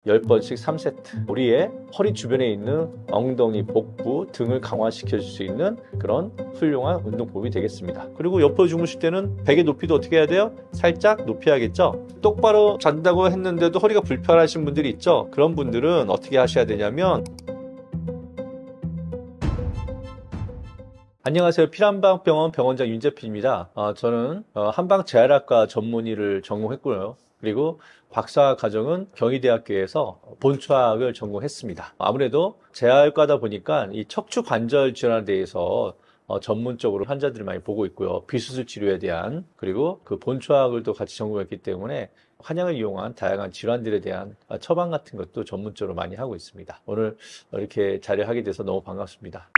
10번씩 3세트. 우리의 허리 주변에 있는 엉덩이, 복부 등을 강화시켜 줄 수 있는 그런 훌륭한 운동법이 되겠습니다. 그리고 옆으로 주무실 때는 베개 높이도 어떻게 해야 돼요? 살짝 높여야겠죠? 똑바로 잔다고 했는데도 허리가 불편하신 분들이 있죠? 그런 분들은 어떻게 하셔야 되냐면, 안녕하세요. 필한방병원 병원장 윤재필입니다. 저는 한방재활학과 전문의를 전공했고요. 그리고 박사 과정은 경희대학교에서 본초학을 전공했습니다. 아무래도 재활과다 보니까 이 척추 관절 질환에 대해서 전문적으로 환자들을 많이 보고 있고요. 비수술 치료에 대한, 그리고 그 본초학을 또 같이 전공했기 때문에 한약을 이용한 다양한 질환들에 대한 처방 같은 것도 전문적으로 많이 하고 있습니다. 오늘 이렇게 자리를 하게 돼서 너무 반갑습니다.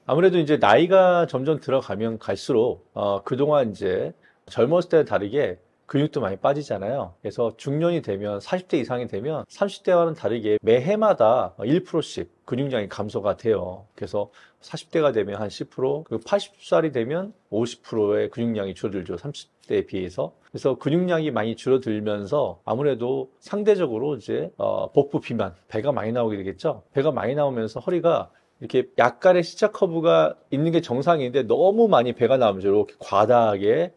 아무래도 이제 나이가 점점 들어가면 갈수록 그동안 이제 젊었을 때와 다르게 근육도 많이 빠지잖아요. 그래서 중년이 되면 40대 이상이 되면 30대와는 다르게 매해마다 1%씩 근육량이 감소가 돼요. 그래서 40대가 되면 한 10%, 그리고 80살이 되면 50%의 근육량이 줄어들죠. 30대에 비해서. 그래서 근육량이 많이 줄어들면서 아무래도 상대적으로 이제 복부 비만, 배가 많이 나오게 되겠죠. 배가 많이 나오면서 허리가 이렇게 약간의 C자 커브가 있는 게 정상인데 너무 많이 배가 나오면서 이렇게 과다하게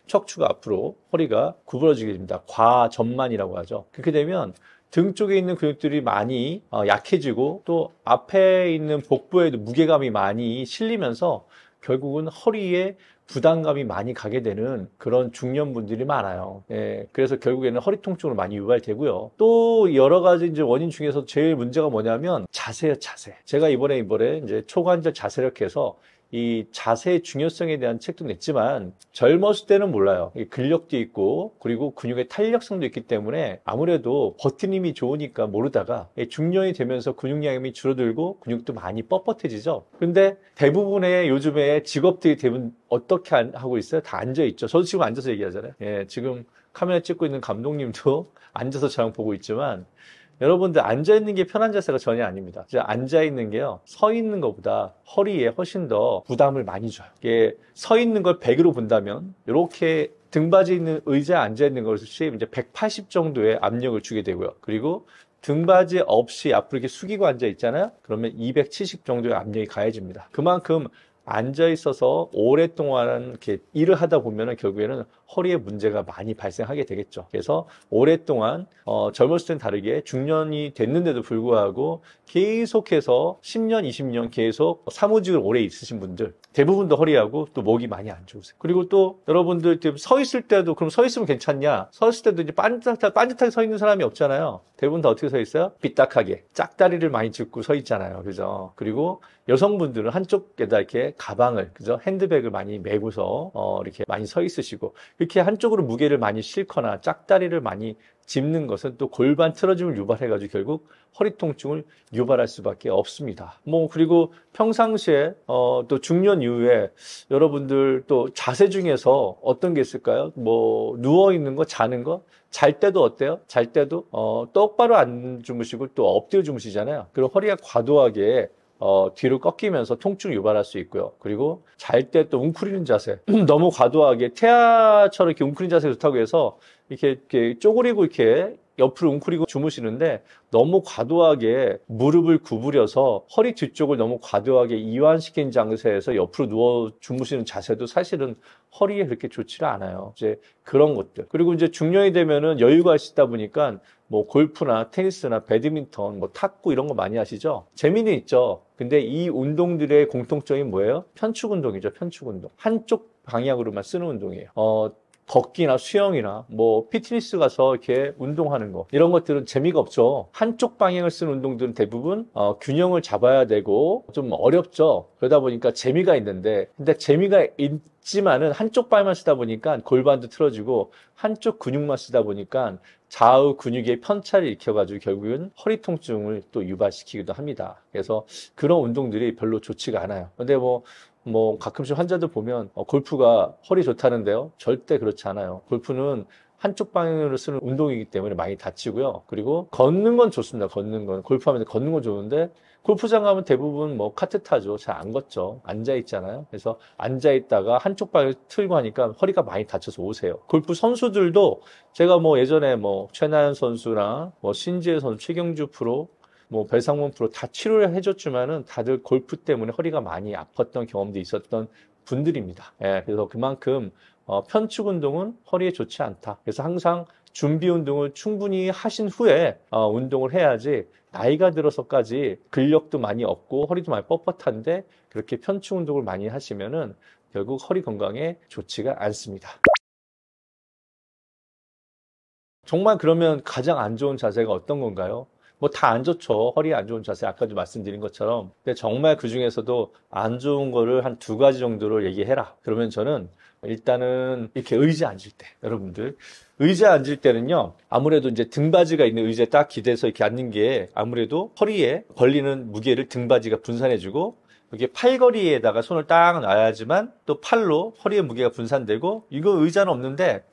척추가 앞으로 허리가 구부러지게 됩니다. 과전만이라고 하죠. 그렇게 되면 등 쪽에 있는 근육들이 많이 약해지고 또 앞에 있는 복부에도 무게감이 많이 실리면서 결국은 허리에 부담감이 많이 가게 되는 그런 중년분들이 많아요. 예, 그래서 결국에는 허리 통증으로 많이 유발되고요. 또 여러 가지 이제 원인 중에서 제일 문제가 뭐냐면 자세예요, 자세. 제가 이번에 이제 초관절 자세력해서 이 자세의 중요성에 대한 책도 냈지만 젊었을 때는 몰라요. 근력도 있고 그리고 근육의 탄력성도 있기 때문에 아무래도 버티님이 좋으니까 모르다가 중년이 되면서 근육량이 줄어들고 근육도 많이 뻣뻣해지죠. 근데 대부분의 요즘에 직업들이 대부분 어떻게 하고 있어요? 다 앉아 있죠. 저도 지금 앉아서 얘기하잖아요. 예, 지금 카메라 찍고 있는 감독님도 앉아서 저랑 보고 있지만 여러분들 앉아있는 게 편한 자세가 전혀 아닙니다. 앉아있는 게요, 서 있는 것보다 허리에 훨씬 더 부담을 많이 줘요. 이게 서 있는 걸 100으로 본다면 이렇게 등받이 있는 의자에 앉아있는 것이 이제 180 정도의 압력을 주게 되고요. 그리고 등받이 없이 앞으로 이렇게 숙이고 앉아 있잖아요. 그러면 270 정도의 압력이 가해집니다. 그만큼 앉아 있어서 오랫동안 이렇게 일을 하다 보면은 결국에는 허리에 문제가 많이 발생하게 되겠죠. 그래서 오랫동안 젊었을 땐 다르게 중년이 됐는데도 불구하고 계속해서 10년, 20년 계속 사무직을 오래 있으신 분들 대부분 다 허리하고 또 목이 많이 안 좋으세요. 그리고 또 여러분들 서 있을 때도 그럼 서 있으면 괜찮냐? 서 있을 때도 이제 반듯하게 서 있는 사람이 없잖아요. 대부분 다 어떻게 서 있어요? 삐딱하게 짝다리를 많이 짚고 서 있잖아요. 그죠? 그리고 여성분들은 한쪽에다 이렇게 가방을, 그죠? 핸드백을 많이 메고서 이렇게 많이 서 있으시고, 이렇게 한쪽으로 무게를 많이 싣거나 짝다리를 많이 짚는 것은 또 골반 틀어짐을 유발해가지고 결국 허리 통증을 유발할 수밖에 없습니다. 그리고 평상시에 또 중년 이후에 여러분들 또 자세 중에서 어떤 게 있을까요? 누워 있는 거, 자는 거? 잘 때도 어때요? 잘 때도 똑바로 안 주무시고 또 엎드려 주무시잖아요. 그리고 허리가 과도하게 뒤로 꺾이면서 통증을 유발할 수 있고요. 그리고 잘 때 또 웅크리는 자세. 너무 과도하게 태아처럼 이렇게 웅크리는 자세가 좋다고 해서 이렇게 쪼그리고 이렇게 옆으로 웅크리고 주무시는데 너무 과도하게 무릎을 구부려서 허리 뒤쪽을 너무 과도하게 이완시킨 상태에서 옆으로 누워 주무시는 자세도 사실은 허리에 그렇게 좋지가 않아요. 이제 그런 것들. 그리고 이제 중년이 되면은 여유가 있다 보니까 골프나 테니스나 배드민턴, 탁구 이런 거 많이 하시죠? 재미는 있죠. 근데 이 운동들의 공통점이 뭐예요? 편축 운동이죠, 편축 운동. 한쪽 방향으로만 쓰는 운동이에요. 걷기나 수영이나 피트니스 가서 이렇게 운동하는 거 이런 것들은 재미가 없죠. 한쪽 방향을 쓰는 운동들은 대부분 균형을 잡아야 되고 좀 어렵죠. 그러다 보니까 재미가 있는데 근데 재미가 있지만은 한쪽 발만 쓰다 보니까 골반도 틀어지고 한쪽 근육만 쓰다 보니까 좌우 근육의 편차를 일으켜가지고 결국은 허리 통증을 또 유발시키기도 합니다. 그래서 그런 운동들이 별로 좋지가 않아요. 근데 가끔씩 환자들 보면 골프가 허리 좋다는데요. 절대 그렇지 않아요. 골프는 한쪽 방향으로 쓰는 운동이기 때문에 많이 다치고요. 그리고 걷는 건 좋습니다. 걷는 건. 골프하면서 걷는 건 좋은데 골프장 가면 대부분 뭐 카트 타죠. 잘 안 걷죠. 앉아 있잖아요. 그래서 앉아 있다가 한쪽 발을 틀고 하니까 허리가 많이 다쳐서 오세요. 골프 선수들도 제가 뭐 예전에 뭐 최나연 선수나 뭐 신지혜 선수, 최경주 프로, 뭐 별상문 프로 다 치료를 해줬지만은 다들 골프 때문에 허리가 많이 아팠던 경험도 있었던 분들입니다. 예, 그래서 그만큼 편측 운동은 허리에 좋지 않다. 그래서 항상 준비 운동을 충분히 하신 후에 운동을 해야지 나이가 들어서까지 근력도 많이 없고 허리도 많이 뻣뻣한데 그렇게 편측 운동을 많이 하시면은 결국 허리 건강에 좋지가 않습니다. 정말 그러면 가장 안 좋은 자세가 어떤 건가요? 뭐 다 안 좋죠. 허리 안 좋은 자세 아까도 말씀드린 것처럼. 근데 정말 그 중에서도 안 좋은 거를 한 2가지 정도를 얘기해라. 그러면 저는 일단은 이렇게 의자에 앉을 때, 여러분들 의자에 앉을 때는요, 아무래도 이제 등받이가 있는 의자에 딱 기대서 이렇게 앉는 게 아무래도 허리에 걸리는 무게를 등받이가 분산해주고, 이게 팔걸이에다가 손을 딱 놔야지만 또 팔로 허리의 무게가 분산되고, 이거 의자는 없는데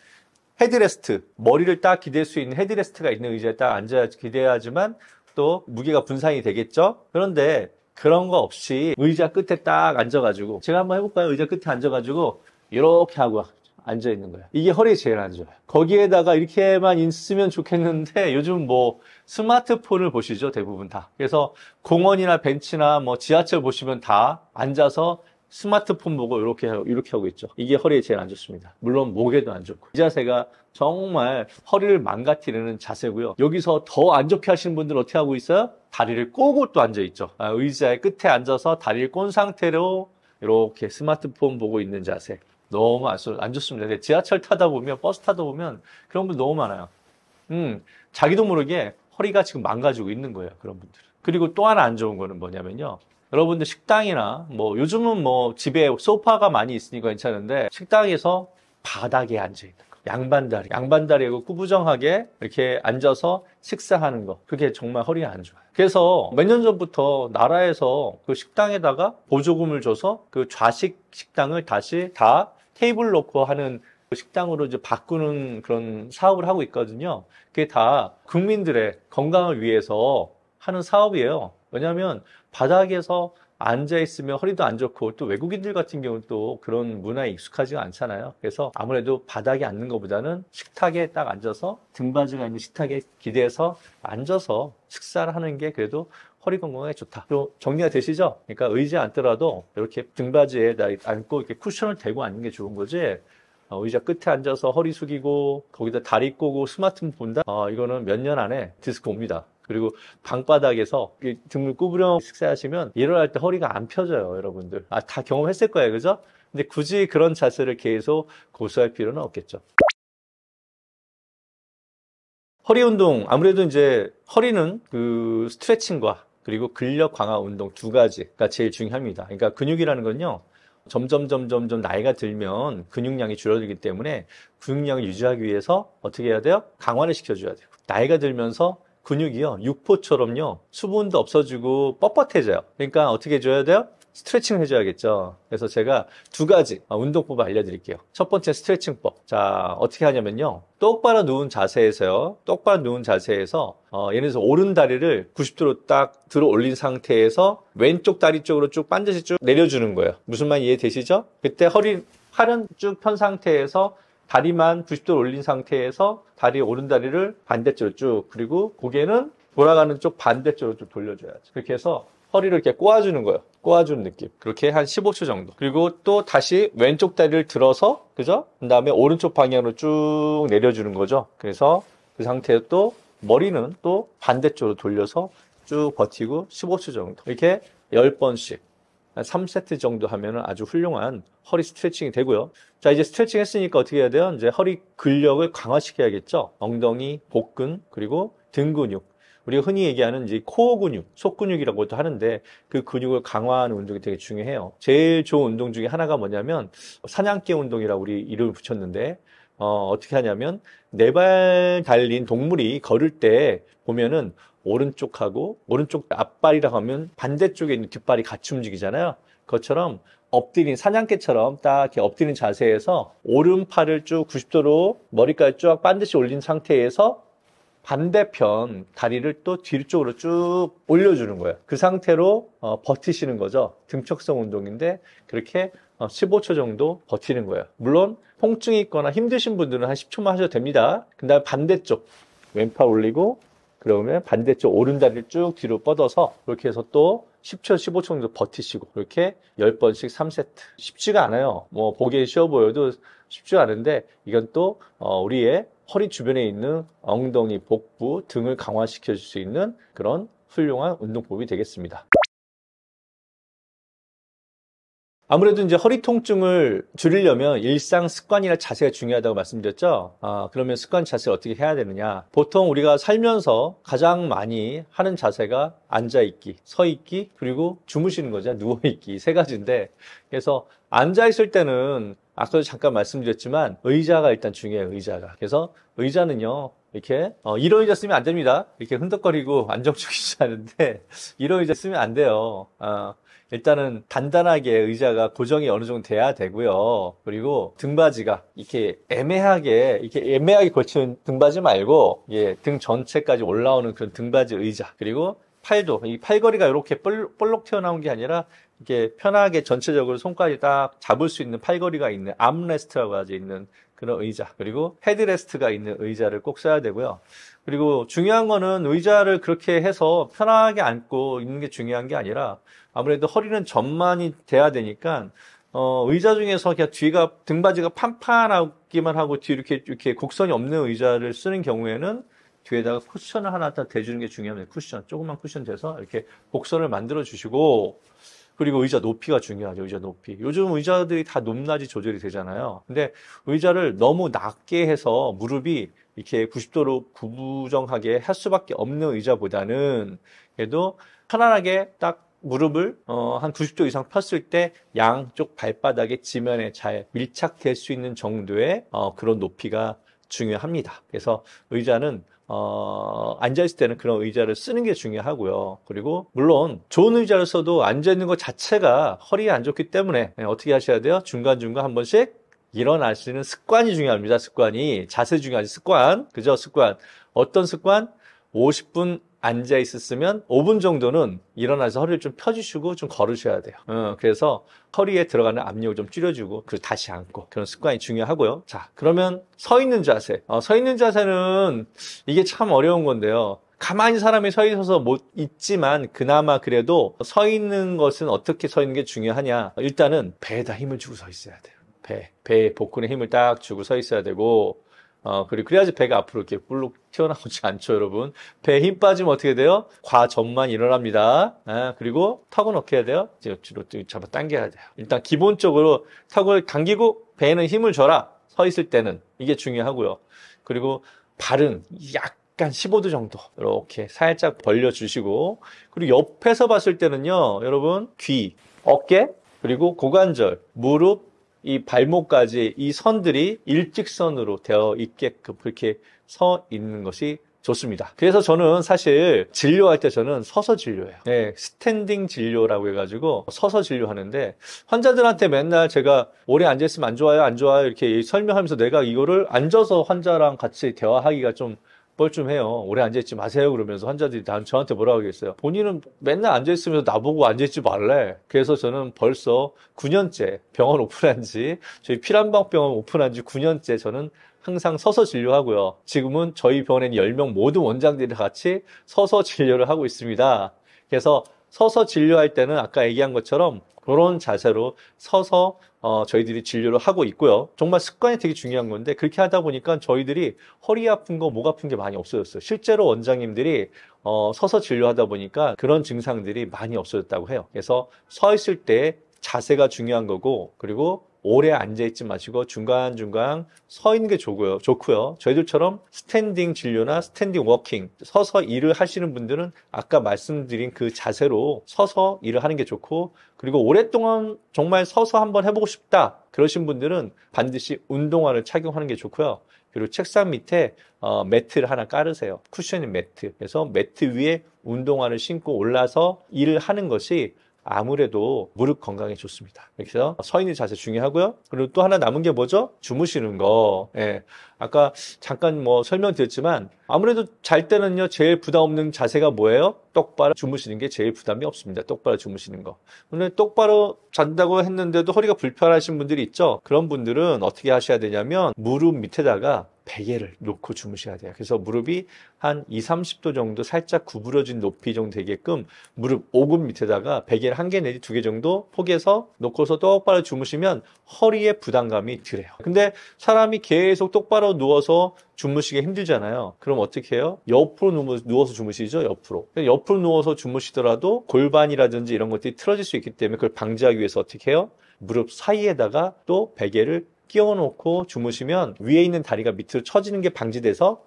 헤드레스트, 머리를 딱 기댈 수 있는 헤드레스트가 있는 의자에 딱 앉아야 기대야지만 또 무게가 분산이 되겠죠. 그런데 그런 거 없이 의자 끝에 딱 앉아가지고, 제가 한번 해볼까요? 의자 끝에 앉아가지고 이렇게 하고 앉아 있는 거예요. 이게 허리에 제일 안 좋아요. 거기에다가 이렇게만 있으면 좋겠는데 요즘 뭐 스마트폰을 보시죠, 대부분 다. 그래서 공원이나 벤치나 뭐 지하철 보시면 다 앉아서 스마트폰 보고 이렇게 하고 있죠. 이게 허리에 제일 안 좋습니다. 물론 목에도 안 좋고. 이 자세가 정말 허리를 망가뜨리는 자세고요. 여기서 더 안 좋게 하시는 분들은 어떻게 하고 있어요? 다리를 꼬고 또 앉아 있죠. 의자의 끝에 앉아서 다리를 꼰 상태로 이렇게 스마트폰 보고 있는 자세. 너무 안 좋습니다. 지하철 타다 보면, 버스 타다 보면 그런 분 너무 많아요. 자기도 모르게 허리가 지금 망가지고 있는 거예요. 그런 분들. 그리고 또 하나 안 좋은 거는 뭐냐면요. 여러분들 식당이나 뭐 요즘은 뭐 집에 소파가 많이 있으니까 괜찮은데 식당에서 바닥에 앉아 있는 거. 양반다리하고 구부정하게 이렇게 앉아서 식사하는 거. 그게 정말 허리에 안 좋아요. 그래서 몇 년 전부터 나라에서 그 식당에다가 보조금을 줘서 그 좌식 식당을 다시 다 테이블 놓고 하는 식당으로 이제 바꾸는 그런 사업을 하고 있거든요. 그게 다 국민들의 건강을 위해서 하는 사업이에요. 왜냐하면 바닥에서 앉아 있으면 허리도 안 좋고 또 외국인들 같은 경우는 또 그런 문화에 익숙하지가 않잖아요. 그래서 아무래도 바닥에 앉는 것보다는 식탁에 딱 앉아서 등받이가 있는 식탁에 기대서 앉아서 식사를 하는 게 그래도 허리 건강에 좋다. 또 정리가 되시죠? 그러니까 의자에 앉더라도 이렇게 등받이에 앉고 이렇게 쿠션을 대고 앉는 게 좋은 거지. 의자 끝에 앉아서 허리 숙이고 거기다 다리 꼬고 스마트폰 본다? 이거는 몇 년 안에 디스크 옵니다. 그리고 방바닥에서 등을 구부려 식사하시면 일어날 때 허리가 안 펴져요, 여러분들. 다 경험했을 거예요, 그죠? 근데 굳이 그런 자세를 계속 고수할 필요는 없겠죠. 허리 운동, 아무래도 이제 허리는 그 스트레칭과 그리고 근력 강화 운동 2가지가 제일 중요합니다. 그러니까 근육이라는 건요, 점점 나이가 들면 근육량이 줄어들기 때문에 근육량을 유지하기 위해서 어떻게 해야 돼요? 강화를 시켜줘야 돼요. 나이가 들면서 근육이요, 육포처럼요, 수분도 없어지고 뻣뻣해져요. 그러니까 어떻게 해줘야 돼요? 스트레칭을 해줘야겠죠. 그래서 제가 2가지 운동법을 알려드릴게요. 첫 번째 스트레칭법. 자, 어떻게 하냐면요, 똑바로 누운 자세에서요, 예를 들어서 오른 다리를 90도로 딱 들어 올린 상태에서 왼쪽 다리 쪽으로 쭉 반드시 쭉 내려주는 거예요. 무슨 말 이해되시죠? 그때 팔은 쭉 편 상태에서 다리만 90도로 올린 상태에서 오른 다리를 반대쪽으로 쭉, 그리고 고개는 돌아가는 쪽 반대쪽으로 쭉 돌려줘야죠. 그렇게 해서 허리를 이렇게 꼬아주는 거예요. 꼬아주는 느낌. 그렇게 한 15초 정도. 그리고 또 다시 왼쪽 다리를 들어서, 그죠? 그 다음에 오른쪽 방향으로 쭉 내려주는 거죠. 그래서 그 상태에 또 머리는 또 반대쪽으로 돌려서 쭉 버티고 15초 정도. 이렇게 10번씩. 한 3세트 정도 하면 아주 훌륭한 허리 스트레칭이 되고요. 자, 이제 스트레칭 했으니까 어떻게 해야 돼요? 이제 허리 근력을 강화시켜야겠죠. 엉덩이, 복근, 그리고 등 근육. 우리가 흔히 얘기하는 이제 코어 근육, 속 근육이라고도 하는데 그 근육을 강화하는 운동이 되게 중요해요. 제일 좋은 운동 중에 하나가 뭐냐면 사냥개 운동이라고 우리 이름을 붙였는데, 어떻게 하냐면 4발 달린 동물이 걸을 때 보면은 오른쪽 앞발이라고 하면 반대쪽에 있는 뒷발이 같이 움직이잖아요. 그것처럼 엎드린 사냥개처럼 딱 이렇게 엎드린 자세에서 오른팔을 쭉 90도로 머리까지 쭉 반드시 올린 상태에서 반대편 다리를 또 뒤쪽으로 쭉 올려주는 거예요. 그 상태로 버티시는 거죠. 등척성 운동인데 그렇게 15초 정도 버티는 거예요. 물론 통증이 있거나 힘드신 분들은 한 10초만 하셔도 됩니다. 그 다음에 반대쪽 왼팔 올리고 그러면 반대쪽 오른다리를 쭉 뒤로 뻗어서 이렇게 해서 또 10초, 15초 정도 버티시고 이렇게 10번씩 3세트. 쉽지가 않아요. 뭐 보기에 쉬워 보여도 쉽지가 않은데 이건 또 우리의 허리 주변에 있는 엉덩이, 복부 등을 강화시켜 줄 수 있는 그런 훌륭한 운동법이 되겠습니다. 아무래도 이제 허리 통증을 줄이려면 일상 습관이나 자세가 중요하다고 말씀드렸죠. 그러면 습관 자세를 어떻게 해야 되느냐. 보통 우리가 살면서 가장 많이 하는 자세가 앉아있기, 서있기, 그리고 주무시는 거죠. 누워있기, 세 가지인데. 그래서 앉아있을 때는 아까도 잠깐 말씀드렸지만 의자가 일단 중요해요. 의자가. 그래서 의자는요. 이렇게 이런 의자 쓰면 안 됩니다. 이렇게 흔들거리고 안정적이지 않은데 이런 의자 쓰면 안 돼요. 일단은 단단하게 의자가 고정이 어느 정도 돼야 되고요. 그리고 등받이가 이렇게 애매하게 걸치는 등받이 말고 등 전체까지 올라오는 그런 등받이 의자. 그리고 팔도 이 팔걸이가 이렇게 볼록 튀어나온 게 아니라 이렇게 편하게 전체적으로 손까지 딱 잡을 수 있는 팔걸이가 있는 암레스트라고 하죠. 있는 그런 의자. 그리고 헤드레스트가 있는 의자를 꼭 써야 되고요. 그리고 중요한 거는 의자를 그렇게 해서 편하게 앉고 있는 게 중요한 게 아니라 아무래도 허리는 전만이 돼야 되니까 의자 중에서 그냥 뒤가 등받이가 판판하기만 하고 뒤 이렇게 곡선이 없는 의자를 쓰는 경우에는 뒤에다가 쿠션을 하나 딱 대주는 게 중요합니다. 쿠션, 조그만 쿠션 돼서 이렇게 곡선을 만들어 주시고 그리고 의자 높이가 중요하죠. 의자 높이. 요즘 의자들이 다 높낮이 조절이 되잖아요. 근데 의자를 너무 낮게 해서 무릎이 이렇게 90도로 구부정하게 할 수밖에 없는 의자보다는 그래도 편안하게 딱 무릎을 한 90도 이상 폈을 때 양쪽 발바닥의 지면에 잘 밀착될 수 있는 정도의 그런 높이가 중요합니다. 그래서 의자는 앉아있을 때는 그런 의자를 쓰는 게 중요하고요. 그리고 물론 좋은 의자를 써도 앉아있는 것 자체가 허리에 안 좋기 때문에 어떻게 하셔야 돼요? 중간중간 한 번씩 일어나시는 습관이 중요합니다. 습관이. 자세 중요하지. 습관. 그죠? 습관. 어떤 습관? 50분 앉아 있었으면 5분 정도는 일어나서 허리를 좀 펴주시고 좀 걸으셔야 돼요. 그래서 허리에 들어가는 압력을 좀 줄여주고 그리고 다시 앉고 그런 습관이 중요하고요. 자, 그러면 서 있는 자세. 서 있는 자세는 이게 참 어려운 건데요. 가만히 사람이 서 있어서 못 있지만 그나마 그래도 서 있는 것은 어떻게 서 있는 게 중요하냐. 일단은 배에다 힘을 주고 서 있어야 돼요. 배에 복근에 힘을 딱 주고 서 있어야 되고 그리고 그래야지 배가 앞으로 이렇게 불룩 튀어나오지 않죠, 여러분. 배에 힘 빠지면 어떻게 돼요? 과전만 일어납니다. 그리고 턱은 어떻게 해야 돼요? 뒤로 잡아 당겨야 돼요. 일단 기본적으로 턱을 당기고 배에는 힘을 줘라. 서 있을 때는. 이게 중요하고요. 그리고 발은 약간 15도 정도 이렇게 살짝 벌려주시고 그리고 옆에서 봤을 때는요, 여러분 귀, 어깨, 그리고 고관절, 무릎, 이 발목까지 이 선들이 일직선으로 되어 있게끔 그렇게 서 있는 것이 좋습니다. 그래서 저는 사실 진료할 때 저는 서서 진료해요. 네, 스탠딩 진료라고 해가지고 서서 진료하는데 환자들한테 맨날 제가 오래 앉아있으면 안 좋아요, 안 좋아요 이렇게 설명하면서 내가 이거를 앉아서 환자랑 같이 대화하기가 좀 뻘쭘해요. 오래 앉아있지 마세요 그러면서 환자들이 저한테 뭐라고 하겠어요. 본인은 맨날 앉아있으면서 나보고 앉아있지 말래. 그래서 저는 벌써 9년째 병원 오픈한 지 저희 피란방병원 오픈한 지 9년째 저는 항상 서서 진료하고요. 지금은 저희 병원에는 10명 모든 원장들이 같이 서서 진료를 하고 있습니다. 그래서 서서 진료할 때는 아까 얘기한 것처럼 그런 자세로 서서 저희들이 진료를 하고 있고요. 정말 습관이 되게 중요한 건데 그렇게 하다 보니까 저희들이 허리 아픈 거, 목 아픈 게 많이 없어졌어요. 실제로 원장님들이 서서 진료하다 보니까 그런 증상들이 많이 없어졌다고 해요. 그래서 서 있을 때 자세가 중요한 거고 그리고 오래 앉아있지 마시고 중간중간 서 있는 게 좋고요. 저희들처럼 스탠딩 진료나 스탠딩 워킹, 서서 일을 하시는 분들은 아까 말씀드린 그 자세로 서서 일을 하는 게 좋고 그리고 오랫동안 정말 서서 한번 해보고 싶다. 그러신 분들은 반드시 운동화를 착용하는 게 좋고요. 그리고 책상 밑에 매트를 하나 깔으세요. 쿠션인 매트. 그래서 매트 위에 운동화를 신고 올라서 일을 하는 것이 아무래도 무릎 건강에 좋습니다. 그래서 서 있는 자세 중요하고요. 그리고 또 하나 남은 게 뭐죠? 주무시는 거. 예. 아까 잠깐 뭐 설명드렸지만 아무래도 잘 때는요 제일 부담 없는 자세가 뭐예요? 똑바로 주무시는 게 제일 부담이 없습니다. 똑바로 주무시는 거. 근데 똑바로 잔다고 했는데도 허리가 불편하신 분들이 있죠? 그런 분들은 어떻게 하셔야 되냐면 무릎 밑에다가 베개를 놓고 주무셔야 돼요. 그래서 무릎이 한 20, 30도 정도 살짝 구부러진 높이 정도 되게끔 무릎 오금 밑에다가 베개를 1개 내지 2개 정도 포개서 놓고서 똑바로 주무시면 허리에 부담감이 덜해요. 근데 사람이 계속 똑바로 누워서 주무시기 힘들잖아요. 그럼 어떻게 해요? 옆으로 누워서 주무시죠? 옆으로 누워서 주무시더라도 골반이라든지 이런 것들이 틀어질 수 있기 때문에 그걸 방지하기 위해서 어떻게 해요? 무릎 사이에다가 또 베개를 끼워놓고 주무시면 위에 있는 다리가 밑으로 처지는 게 방지돼서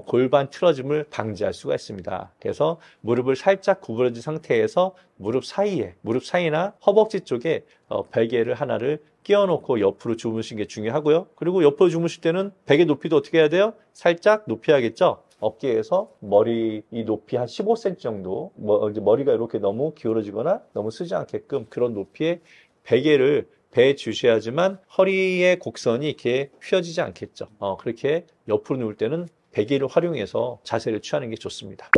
골반 틀어짐을 방지할 수가 있습니다. 그래서 무릎을 살짝 구부러진 상태에서 무릎 사이나 허벅지 쪽에 베개를 하나를 끼워놓고 옆으로 주무시는 게 중요하고요. 그리고 옆으로 주무실 때는 베개 높이도 어떻게 해야 돼요? 살짝 높여야겠죠? 어깨에서 머리 이 높이 한 15cm 정도, 이제 머리가 이렇게 너무 기울어지거나 너무 쓰지 않게끔 그런 높이의 베개를 배에 주셔야지만 허리의 곡선이 이렇게 휘어지지 않겠죠. 그렇게 옆으로 누울 때는 베개를 활용해서 자세를 취하는 게 좋습니다.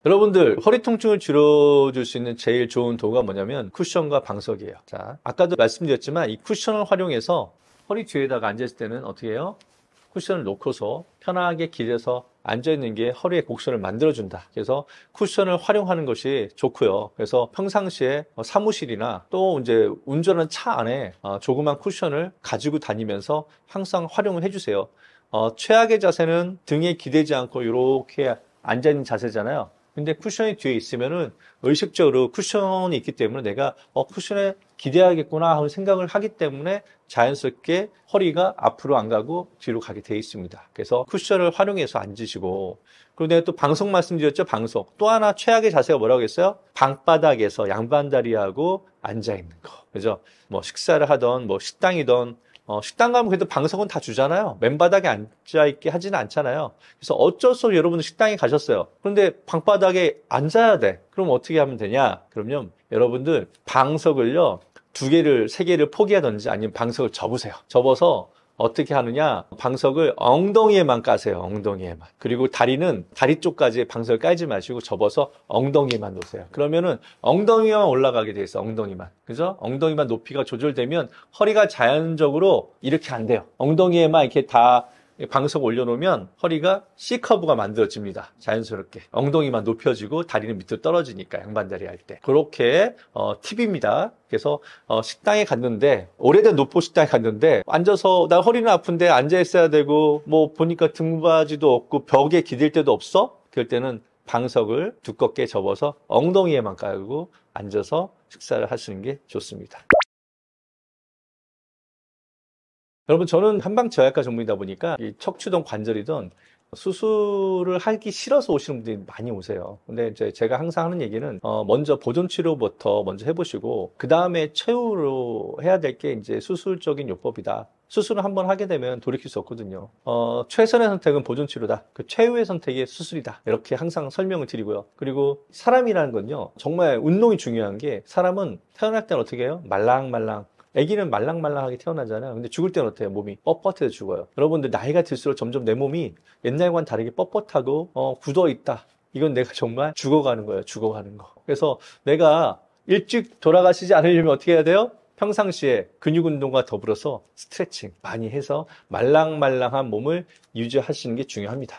여러분들 허리 통증을 줄여줄 수 있는 제일 좋은 도구가 뭐냐면 쿠션과 방석이에요. 자, 아까도 말씀드렸지만 이 쿠션을 활용해서 허리 뒤에다가 앉았을 때는 어떻게 해요? 쿠션을 놓고서 편하게 기대서 앉아있는 게 허리의 곡선을 만들어준다. 그래서 쿠션을 활용하는 것이 좋고요. 그래서 평상시에 사무실이나 또 이제 운전하는 차 안에 조그만 쿠션을 가지고 다니면서 항상 활용을 해주세요. 최악의 자세는 등에 기대지 않고 이렇게 앉아있는 자세잖아요. 근데 쿠션이 뒤에 있으면은 의식적으로 쿠션이 있기 때문에 내가 쿠션에 기대야겠구나 하는 생각을 하기 때문에 자연스럽게 허리가 앞으로 안 가고 뒤로 가게 돼 있습니다. 그래서 쿠션을 활용해서 앉으시고, 그리고 내가 또 방석 말씀드렸죠. 방석. 또 하나 최악의 자세가 뭐라고 했어요? 방바닥에서 양반다리하고 앉아 있는 거. 그죠? 뭐 식사를 하던 뭐 식당이던 식당 가면 그래도 방석은 다 주잖아요. 맨바닥에 앉아있게 하지는 않잖아요. 그래서 어쩔 수 없이 여러분들 식당에 가셨어요. 그런데 방바닥에 앉아야 돼. 그럼 어떻게 하면 되냐? 그러면 여러분들 방석을요, 2개를, 3개를 포기하든지 아니면 방석을 접으세요. 접어서 어떻게 하느냐? 방석을 엉덩이에만 까세요. 엉덩이에만. 그리고 다리는 다리 쪽까지 방석을 깔지 마시고 접어서 엉덩이에만 놓으세요. 그러면은 엉덩이만 올라가게 돼 있어. 엉덩이만. 그죠? 엉덩이만 높이가 조절되면 허리가 자연적으로 이렇게 안 돼요. 엉덩이에만 이렇게 다 방석 올려놓으면 허리가 C커브가 만들어집니다. 자연스럽게. 엉덩이만 높여지고 다리는 밑으로 떨어지니까 양반다리 할 때. 그렇게 팁입니다. 그래서 식당에 갔는데, 오래된 노포 식당에 갔는데 앉아서 나 허리는 아픈데 앉아 있어야 되고 뭐 보니까 등받이도 없고 벽에 기댈 데도 없어? 그럴 때는 방석을 두껍게 접어서 엉덩이에만 깔고 앉아서 식사를 하시는 게 좋습니다. 여러분, 저는 한방저약과 전문이다 보니까 이 척추든 관절이든 수술을 하기 싫어서 오시는 분들이 많이 오세요. 근데 이제 제가 항상 하는 얘기는 먼저 보존 치료부터 먼저 해보시고 그 다음에 최후로 해야 될 게 이제 수술적인 요법이다. 수술을 한번 하게 되면 돌이킬 수 없거든요. 최선의 선택은 보존 치료다. 그 최후의 선택이 수술이다. 이렇게 항상 설명을 드리고요. 그리고 사람이라는 건요, 정말 운동이 중요한 게, 사람은 태어날 때는 어떻게 해요? 말랑말랑. 아기는 말랑말랑하게 태어나잖아요. 근데 죽을 때는 어때요? 몸이 뻣뻣해서 죽어요. 여러분들 나이가 들수록 점점 내 몸이 옛날과는 다르게 뻣뻣하고 굳어있다. 이건 내가 정말 죽어가는 거예요. 죽어가는 거. 그래서 내가 일찍 돌아가시지 않으려면 어떻게 해야 돼요? 평상시에 근육 운동과 더불어서 스트레칭 많이 해서 말랑말랑한 몸을 유지하시는 게 중요합니다.